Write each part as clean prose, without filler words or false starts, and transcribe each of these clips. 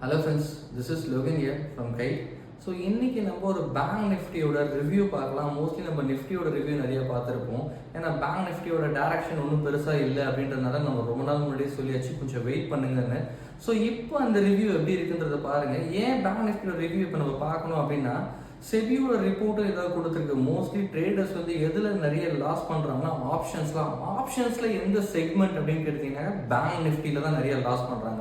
Hello friends, this is Logan here from Kite. So இன்றைக்கி நம்ம ஒரு பேங்க் நிஃப்டியோட ரிவ்யூ பார்க்கலாம். மோஸ்ட்லி நம்ம நிஃப்டியோட ரிவ்யூ நிறைய பார்த்துருப்போம். ஏன்னா பேங்க் நிஃப்டியோட டேரக்ஷன் ஒன்றும் பெருசாக இல்லை அப்படின்றதுனால நம்ம ரொம்ப நாள் முன்னாடியே சொல்லியாச்சு கொஞ்சம் வெயிட் பண்ணுங்கன்னு. ஸோ இப்போ அந்த ரிவ்யூ எப்படி இருக்குன்றதை பாருங்கள். ஏன் பேங்க் நிஃப்டியோட ரிவ்யூ இப்போ நம்ம பார்க்கணும் அப்படின்னா, செபியோட ரிப்போர்ட்டும் ஏதாவது கொடுத்துருக்கு. மோஸ்ட்லி ட்ரேடர்ஸ் வந்து எதில் நிறைய லாஸ் பண்ணுறாங்கன்னா ஆப்ஷன்ஸில் எந்த செக்மெண்ட் அப்படின்னு கேட்டிங்கன்னா பேங்க் நிஃப்டியில் தான் நிறைய லாஸ் பண்ணுறாங்க.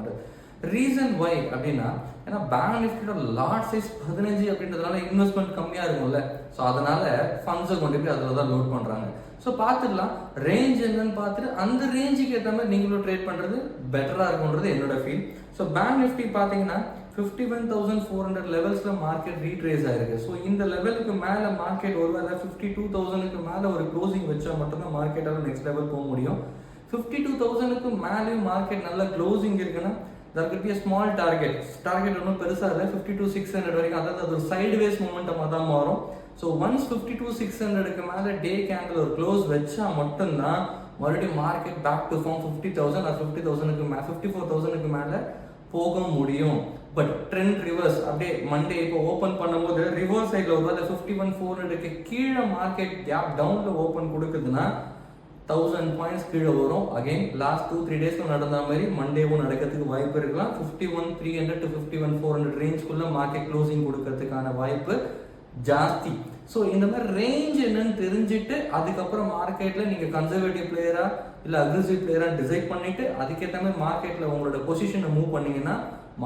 ரீசன் வை அப்படின்னா, ஏன்னா பேங்க் நிஃப்டியோட லாட் சைஸ் 15 அப்படின்றதுனால இன்வெஸ்ட்மெண்ட் கம்மியாக இருக்கும்ல. ஸோ அதனால ஃபண்ட்ஸை கொண்டு போய் அதில் தான் லோட் பண்ணுறாங்க. ஸோ பார்த்துக்கலாம் ரேஞ்ச் என்னன்னு பார்த்துட்டு அந்த ரேஞ்சுக்கு ஏற்ற மாதிரி நீங்களும் ட்ரேட் பண்ணுறது பெட்டராக இருக்கும்ன்றது என்னோட ஃபீல். ஸோ பேங்க் நிஃப்டி பார்த்தீங்கன்னா 51,400 லெவல்ஸில் மார்க்கெட் ரீட்ரேஸ் ஆயிருக்கு. ஸோ இந்த லெவலுக்கு மேலே மார்க்கெட் ஒருவேளை 52,000க்கு மேலே ஒரு க்ளோசிங் வச்சா மட்டும்தான் மார்க்கெட்டால் நெக்ஸ்ட் லெவல் போக முடியும். 52,000க்கு மேலேயும் மார்க்கெட் நல்ல க்ளோசிங் இருக்குன்னா there could be a small target ஒன்றும் பெருசாக இல்லை. 52,600 வரைக்கும், அதாவது அது ஒரு சைட்வேஸ் மூமெண்டமாக தான் மாறும். ஸோ ஒன்ஸ் 52,600க்கு மேலே டே கேண்டில் ஒரு க்ளோஸ் வச்சா மட்டும்தான் மறுபடியும் market back to form 50,000 or 50,000க்கு 54,000க்கு மேலே போக முடியும். பட் ட்ரெண்ட் ரிவர்ஸ் அப்படியே மண்டே இப்போ ஓப்பன் பண்ணும்போது ரிவர்ஸ் சைடில் ஒரு 51,400க்கு கீழே மார்க்கெட் கேப் டவுனில் ஓப்பன் கொடுக்குதுன்னா 1000 பாயிண்ட்ஸ் கீழே வரும். அகைன் லாஸ்ட் 2-3 டேஸ்ல நடந்த மாதிரி மண்டேவும் நடக்கிறதுக்கு வாய்ப்பு இருக்கலாம். 51,300 to 51,400 ரேஞ்சுக்குள்ள மார்க்கெட் க்ளோசிங் கொடுக்கறதுக்கான வாய்ப்பு ஜாஸ்தி. ஸோ இந்த மாதிரி ரேஞ்ச் என்னன்னு தெரிஞ்சுட்டு அதுக்கப்புறம் மார்க்கெட்ல நீங்க கன்சர்வேட்டிவ் பிளேயரா இல்லை அக்ரெசிவ் பிளேயரா டிசைட் பண்ணிட்டு அதுக்கேற்ற மாதிரி மார்க்கெட்ல உங்களோட பொசிஷனை மூவ் பண்ணீங்கன்னா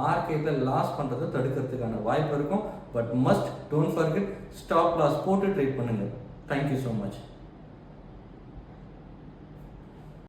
மார்க்கெட்ல லாஸ் பண்றதை தடுக்கிறதுக்கான வாய்ப்பு இருக்கும். But must don't forget stop loss போட்டு ட்ரேட் பண்ணுங்க. Thank you so much.